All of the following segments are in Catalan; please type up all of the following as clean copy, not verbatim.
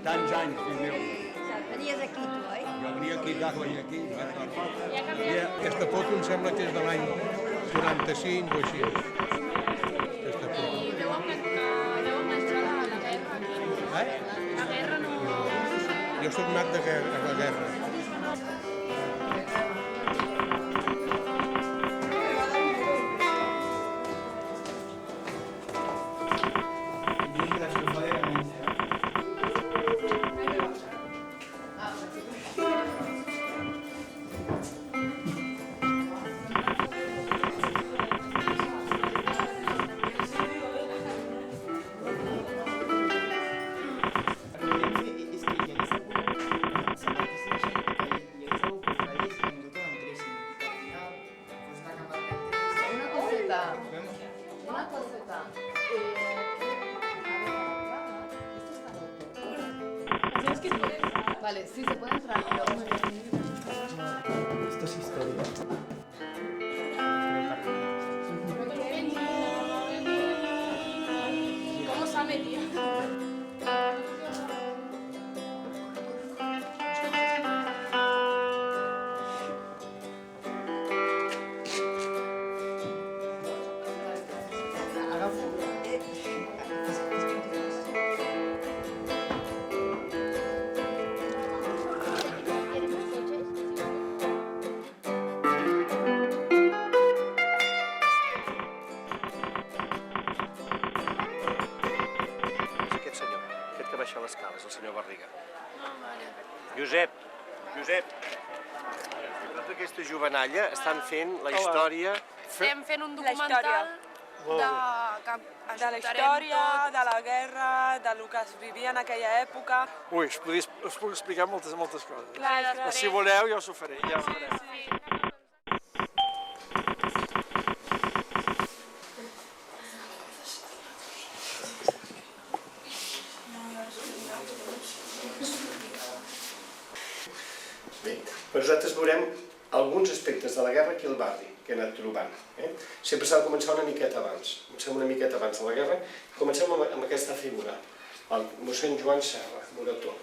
tants anys, fill meu. Venies aquí, tu, oi? Jo venia aquí, clar, venia aquí. Aquesta foto em sembla que és de l'any 45 o així. Aquesta foto. I deuen menjar la guerra aquí. La guerra no... Jo soc nat de la guerra. Una coseta. Vale, sí, se puede entrar. Esto es historia. ¿Cómo se ha metido? Baixar les escales, el senyor Barriga. No, mare. Josep! Tota aquesta jovenalla estan fent la història... Estem fent un documental de la història, de la guerra, de lo que es vivia en aquella època. Ui, us puc explicar moltes coses. Clar, Si voleu, jo us ho faré. Ja ho faré. Bé, nosaltres veurem alguns aspectes de la guerra aquí al barri que he anat trobant. Sempre s'ha de començar una miqueta abans. Comencem una miqueta abans de la guerra i comencem amb aquesta figura, el mossèn Joan Serra, Morató.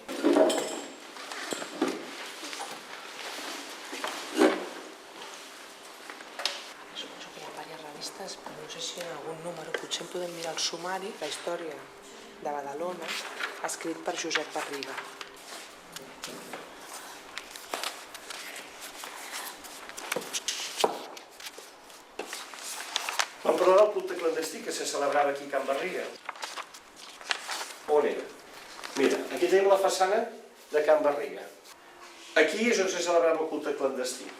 Suposo que hi ha diverses revistes, però no sé si en algun número potser podem mirar el sumari, la història de Badalona, escrit per Josep Barriga. Vam parlar del culte clandestí que se celebrava aquí a Can Barriga. On era? Mira, aquí tenim la façana de Can Barriga. Aquí és on se celebrava el culte clandestí.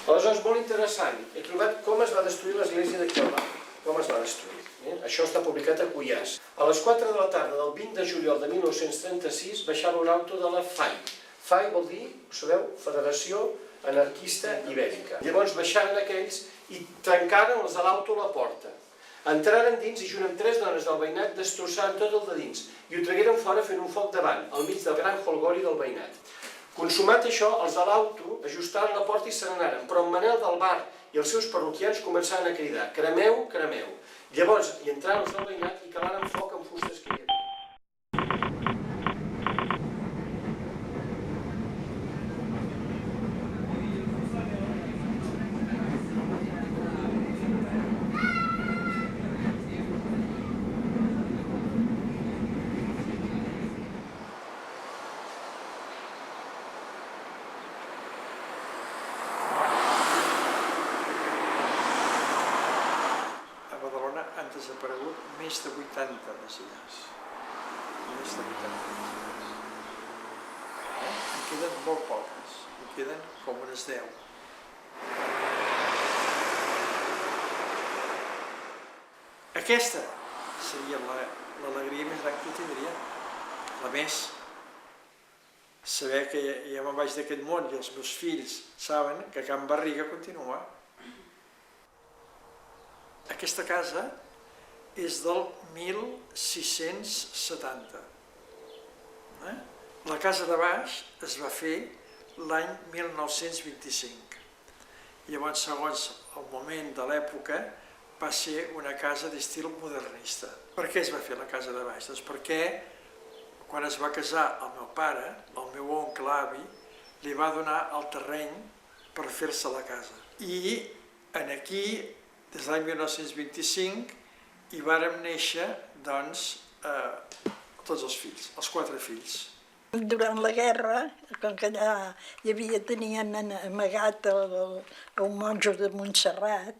Aleshores, molt interessant, he trobat com es va destruir l'església d'aquí al barri. Com es va destruir. Això està publicat a Cuyàs. A les 4 de la tarda del 20 de juliol de 1936 baixava un auto de la FAI. FAI vol dir, ho sabeu, Federació Anarquista Ibèrica. Llavors baixaren aquells i trencaren els de l'auto a la porta. Entraren dins i junt amb 3 dones del veïnat destrossaren tot el de dins i ho tragueren fora fent un foc davant, al mig del gran holgori del veïnat. Consumat això, els de l'auto ajustaren la porta i se n'anaren, però en Manel del bar i els seus parroquians començaren a cridar «Cremeu, cremeu». Llavors hi entraren els del veïnat i calaren foc amb fustes que hi havia. Han desaparegut més de 80 residents. Més de 80 residents. En queden molt poques. En queden com unes 10. Aquesta seria l'alegria més gran que tindria. La més. Saber que ja me'n vaig d'aquest món i els meus fills saben que Can Barriga continua. Aquesta casa és del 1670. La casa de baix es va fer l'any 1925. Llavors, segons el moment de l'època, va ser una casa d'estil modernista. Per què es va fer la casa de baix? Doncs perquè quan es va casar el meu pare, el meu oncle avi, li va donar el terreny per fer-se la casa. I aquí, des de l'any 1925, hi vàrem néixer, doncs, tots els fills, els 4 fills. Durant la guerra, com que allà tenien amagat un monjo de Montserrat,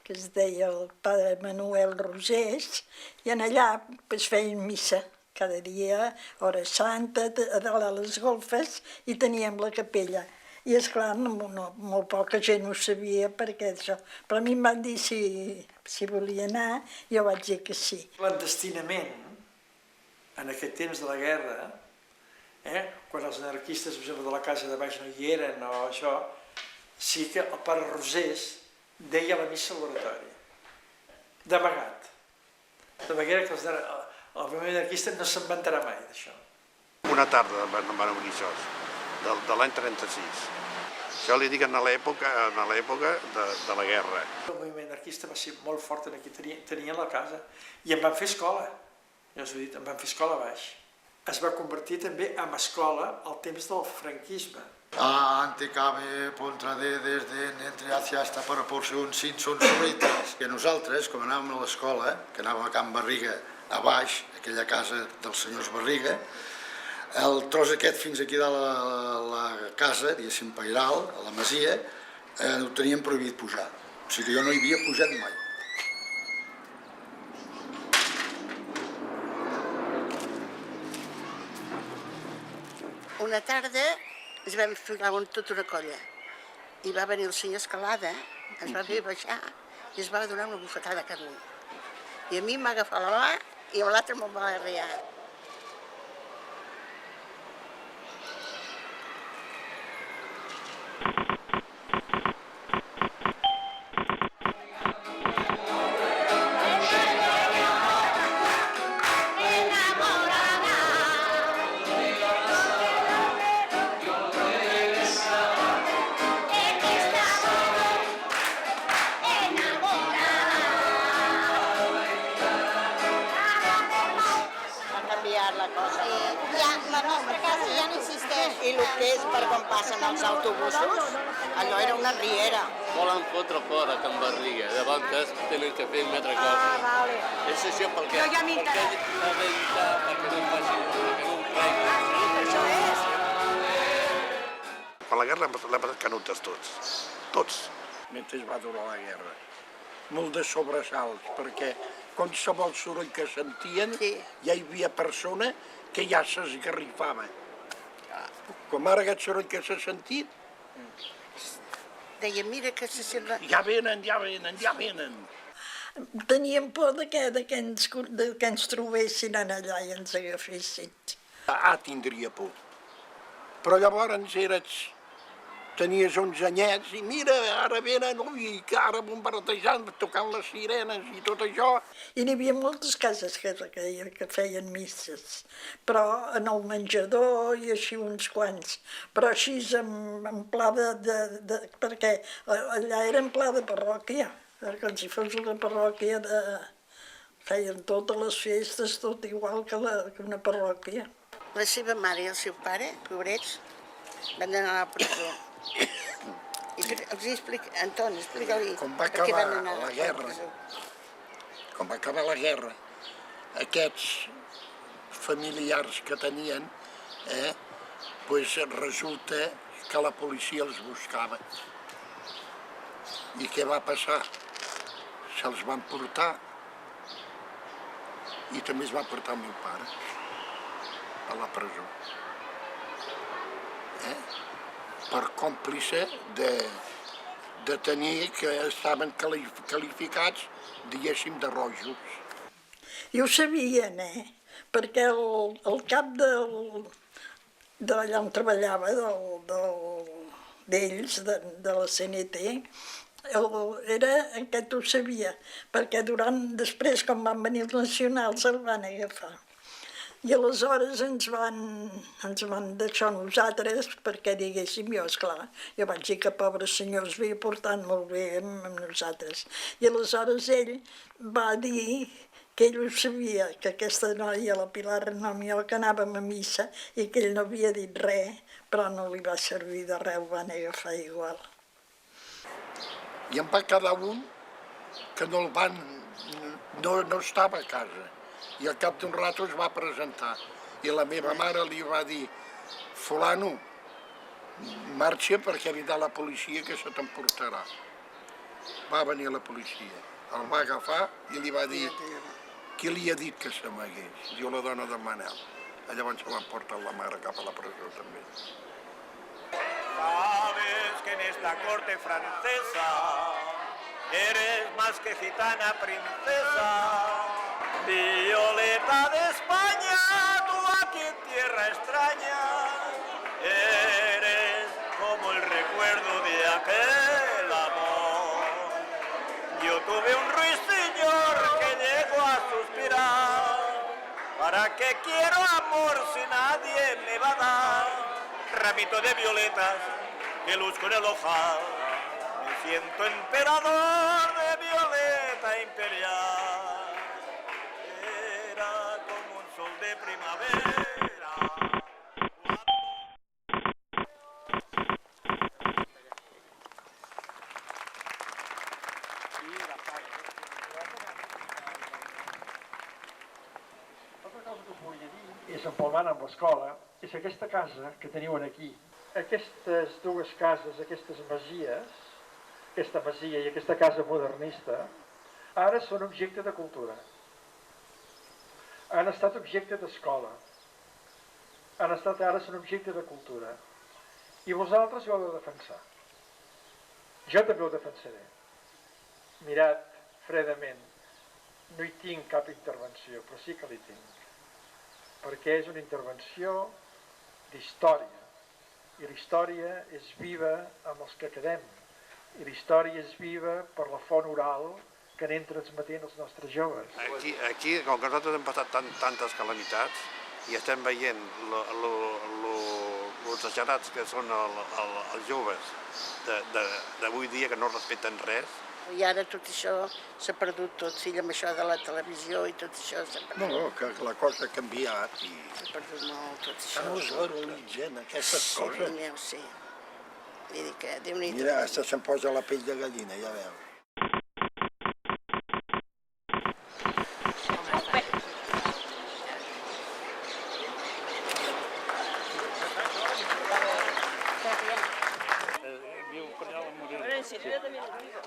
que es deia el pare Manuel Rosés, i allà feien missa cada dia, hora santa, a dalt a les golfes, i teníem la capella. I esclar, molt poca gent ho sabia perquè això. Però a mi em van dir si volia anar, jo vaig dir que sí. Clandestinament, en aquest temps de la guerra, quan els anarquistes, per exemple, de la casa de baix no hi eren o això, sí que el pare Rosés deia la missa al laboratori, d'amagat. De manera que el moviment anarquista no se'n vantarà mai d'això. Una tarda van venir això, de l'any 36. Això li dic en l'època de la guerra. El moviment anarquista va ser molt fort aquí, tenien la casa, i en van fer escola. Ja us ho he dit, en van fer escola a baix. Es va convertir també en escola al temps del franquisme. Ante cabe Pontradedes entre hacia esta proporció sin són solites. I nosaltres, com anàvem a l'escola, que anàvem a Can Barriga, a baix, aquella casa dels senyors Barriga, el tros aquest fins aquí de la casa, diguéssim, Pairal, a la masia, ho teníem prohibit pujar. O sigui que jo no hi havia pujat mai. Una tarda ens vam ficar tota una colla i va venir el senyor Escalada, ens va fer baixar i ens va donar una bufetada a cada un. I a mi m'ha agafat la mà i a l'altre me'n va arrear. I el que és per quan passen els autobusos, allò era una riera. Volen fotre fora Can Barriga, de banques tenen que fer una altra cosa. Vale. És això perquè... Jo ja m'interessa. Perquè no facin, perquè no ho prenguin. Això és. Quan la guerra l'ha passat canutes tots. Mentre es va durar la guerra. Molt de sobresalts, perquè qualsevol soroll que sentien ja hi havia persona que ja s'esgarrifava. Com ara aquest soroll que s'ha sentit. Deia, mira que se sent... Ja venen. Teníem por que ens trobessin allà i ens agafessin. Tindria por. Però llavors tenies 11 anyets i mira, ara venen, que ara bombardejant, tocant les sirenes i tot això. I n'hi havia moltes cases que feien misses, però en el menjador i així uns quants. Però així en pla perquè allà era en pla de parròquia, com si fos una parròquia feien totes les festes, tot igual que una parròquia. La seva mare i el seu pare, pobrets, van anar a la presó. I els explica, Antoni, explica-li per què van anar a la presó. Com va acabar la guerra, aquests familiars que tenien, resulta que la policia els buscava. I què va passar? Se'ls van portar i també es va portar el meu pare a la presó. Per còmplice de tenir que estaven qualificats, diguéssim, de rojos. I ho sabien, perquè el cap d'allà on treballava, d'ells, de la CNT, aquest ho sabia, perquè després, quan van venir els nacionals, el van agafar. I aleshores ens van deixar nosaltres perquè diguéssim, jo, esclar, jo vaig dir que pobre senyor es havia portat molt bé amb nosaltres. I aleshores ell va dir que ell ho sabia, que aquesta noia, la Pilar Renomió, que anàvem a missa i que ell no havia dit res, però no li va servir de res, ho van agafar igual. I en va quedar un que no estava a casa i al cap d'un rato es va presentar i la meva mare li va dir fulano, marxa perquè vindrà la policia que se t'emportarà. Va venir la policia, el va agafar i li va dir qui li ha dit que s'amagués? Diu la dona de Manel. Llavors se l'han portat la mare cap a la presó també. Sabes que en esta corte francesa eres más que gitana princesa, Violeta de España, tú aquí en tierra extraña, eres como el recuerdo de aquel amor. Yo tuve un ruiseñor que llegó a suspirar, ¿para qué quiero amor si nadie me va a dar? Ramito de violetas que luzco en el ojal, me siento emperador de violeta imperial. Era como un sol de primavera. És empalmant amb l'escola, és aquesta casa que teniu aquí. Aquestes dues cases, aquestes masies, aquesta masia i aquesta casa modernista, ara són objecte de cultura. Han estat objecte d'escola. Ara són objecte de cultura. I vosaltres ho heu de defensar. Jo també ho defensaré. Mirat fredament, no hi tinc cap intervenció, però sí que l'hi tinc. Perquè és una intervenció d'història, i la història és viva amb els que quedem, i la història és viva per la font oral que anem transmetent als nostres joves. Aquí, com que nosaltres hem passat tantes calamitats i estem veient els exagerats que són els joves d'avui dia que no respecten res. I ara tot això s'ha perdut tot, fill, amb això de la televisió i tot això s'ha perdut. No, que la cosa ha canviat i... S'ha perdut molt tot això. No es valoritzen aquestes coses. Sí, meu, sí. Vull dir que Déu-n'hi-do. Mira, hasta se'm posa la pell de gallina, ja veus.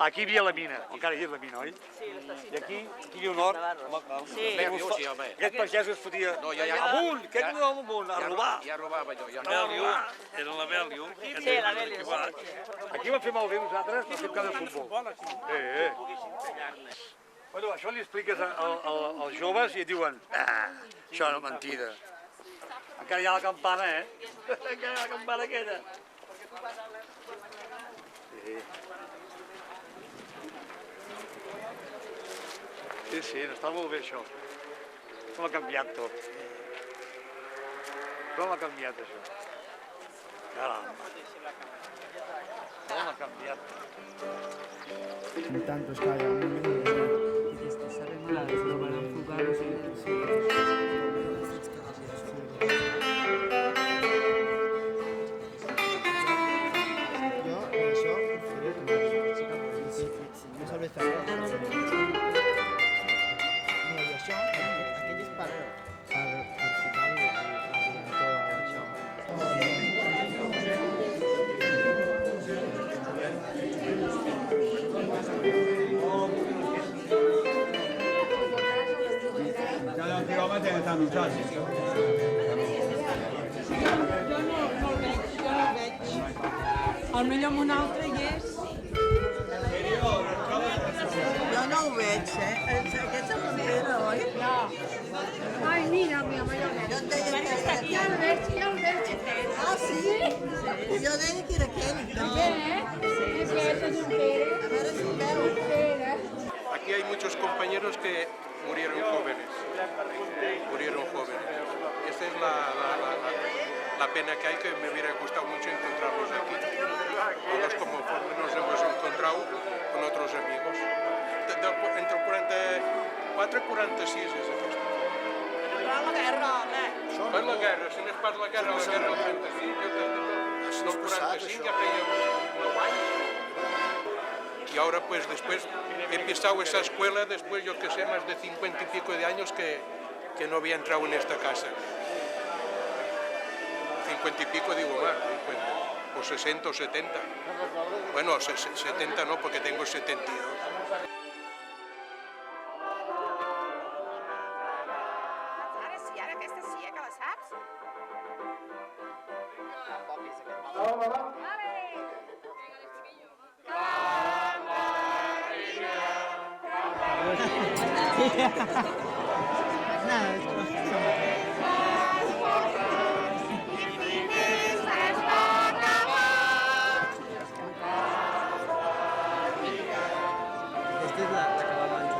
Aquí hi havia la mina, encara hi és la mina, oi? Sí, l'estació. I aquí viu nord. Sí. Aquest pagès es fotia amunt, aquest no amunt, a robar. Ja robava jo. Era la Bèlio. Sí, la Bèlio. Aquí vam fer molt bé nosaltres, vam fer cada futbol. Bueno, això li expliques als joves i et diuen això no és mentida. Encara hi ha la campana, Encara hi ha la campana aquella. Sí, està molt bé això. Com ha canviat tot. Com ha canviat això. Caramba. Com ha canviat tot. Intanto stai a un minuto e ti stai male, se lo van a fugare Cada quilòmetre que estan usats. Potser amb un altre hi és. Jo no ho veig, Aquest és el Pere, oi? No. Ai, mira, mi home, jo et deia que era aquell. Ja el veig. Ah, sí? Jo deia que era aquell. També, Aquest és un Pere. A veure si ho veu. Aquí hay muchos compañeros que murieron jóvenes. esta es la pena que hay, que me hubiera gustado mucho encontrarlos aquí. Todos como nos hemos encontrado con otros amigos. Entre el 44 i 46 és aquesta. Però la guerra, home. Per la guerra, si no és pas la guerra del 35, jo del 45 ya feia 9 años. Y ahora pues después he empezado esa escuela, después yo que sé, más de 50 y pico de años que no había entrado en esta casa. 50 y pico digo más, 50, o 60 o 70. Bueno, 70 no, porque tengo 72. Ara sí, ara aquesta sí, que la saps? Esta és la que va abans.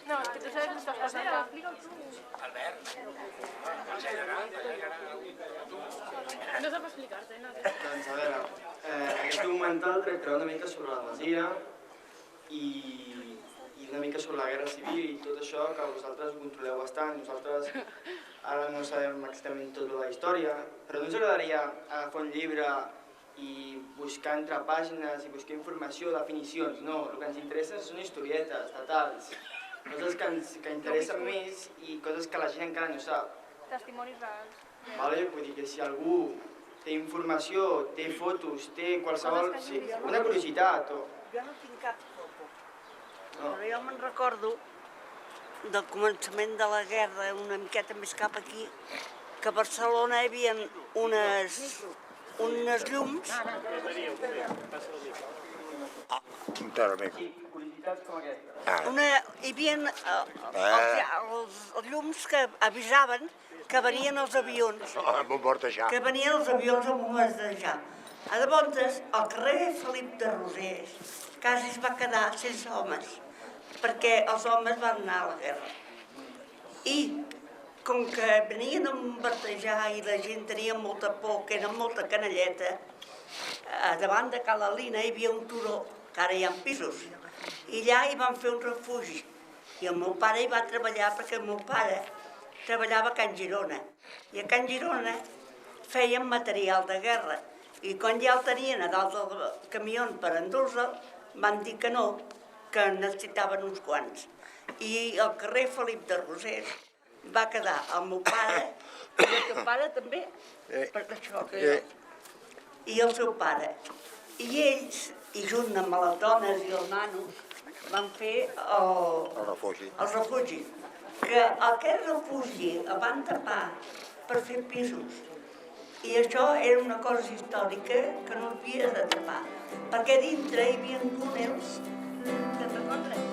No, és que tu sabes muchas cosas. No sap explicar-te, no? Doncs a veure, aquest documental tractarà una mica sobre la masia i una mica sobre la guerra civil i tot això que vosaltres ho controleu bastant. Nosaltres ara no sabem exactament tota la història, però no ens agradaria agafar un llibre i buscar entre pàgines i buscar informació, definicions. No, el que ens interessa són historietes, detalls, coses que interessen més i coses que la gent encara no sap. Testimonis reals. Vale? Vull dir que si algú té informació, té fotos, té qualsevol... Sí, una curiositat o... Jo no tinc cap foto, però jo me'n recordo del començament de la guerra, una miqueta més cap aquí, que a Barcelona hi havia unes llums. Curiositats com aquesta. Hi havia els llums que avisaven que venien els avions. Que venien els avions a bombardejar. Llavors, al carrer Felip de Rosers quasi es va quedar sense homes, perquè els homes van anar a la guerra. I com que venien a bombardejar i la gent tenia molta por, que era molta canalleta, davant de Cala Lina hi havia un turó, que ara hi ha pisos, i allà hi van fer un refugi. I el meu pare hi va treballar perquè el meu pare treballava a Can Girona. I a Can Girona feien material de guerra. I quan ja el tenien a dalt del camió per endur-se'l, van dir que no, que necessitaven uns quants. I al carrer Felip de Rosers va quedar el meu pare, i el teu pare també, per això que jo, i el seu pare. I ells, i junt amb les dones i els nanos, van fer el refugi. Que aquest refugi el van tapar per fer pisos. I això era una cosa històrica que no havies de tapar, perquè dintre hi havia túnels, te'n recordes?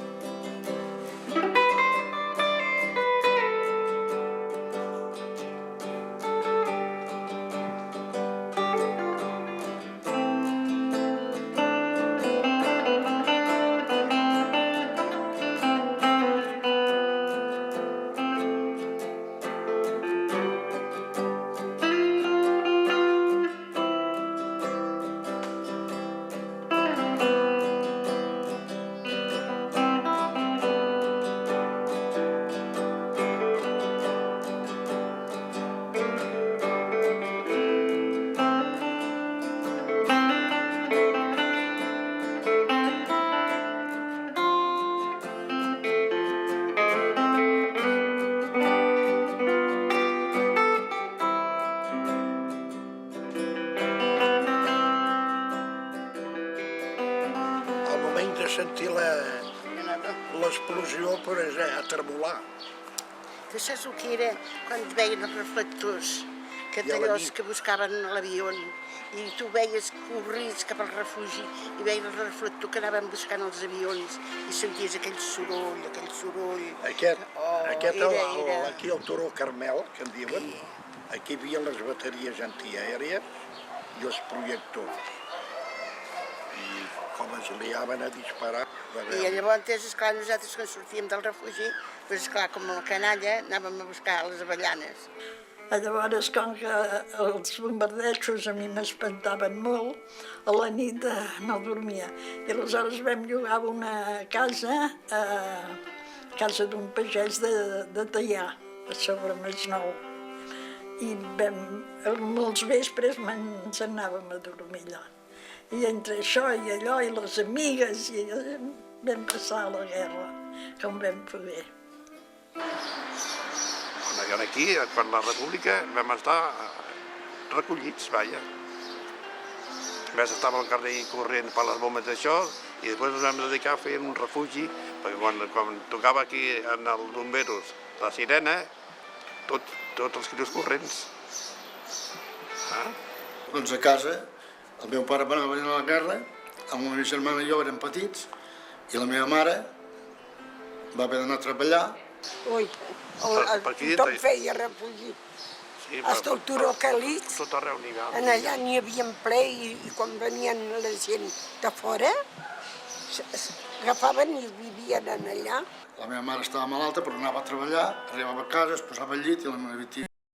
sentir l'explosió per atermolar. Tu saps el que era quan veien els reflectors, que d'allòs que buscaven l'avió i tu veies corrits cap al refugi i veies el reflector que anaven buscant els avions i senties aquell soroll. Aquí al Turó Carmel, que en diuen, aquí hi havia les bateries antiaèries i els projectors. I com es liaven a disparar... I llavors, esclar, nosaltres quan sortíem del refugi, doncs esclar, com a canalla, anàvem a buscar les avellanes. Llavors, com que els bombardejos a mi m'espantaven molt, a la nit no dormia. I aleshores vam llogar una casa, casa d'un pagès de Teià, a sobre Masnou. I molts vespres ens anàvem a dormir allà. I entre això i allò, i les amigues, i vam passar la guerra, com vam poder. Aquí, per la República, vam estar recollits, vaja. Vam estar al carrer corrent per les bombes d'això i després ens vam dedicar a fer un refugi, perquè quan tocava aquí en els bomberos la sirena, tots els crios corrents. Doncs a casa, el meu pare va anar a la guerra, amb la meva germana i jo érem petits, i la meva mare va haver d'anar a treballar. Ui, tothom feia refugi. Hasta el Turó Calitz, allà n'hi havia ple i quan venien la gent de fora, agafaven i vivien allà. La meva mare estava malalta però anava a treballar, arribava a casa, es posava al llit i la meva tia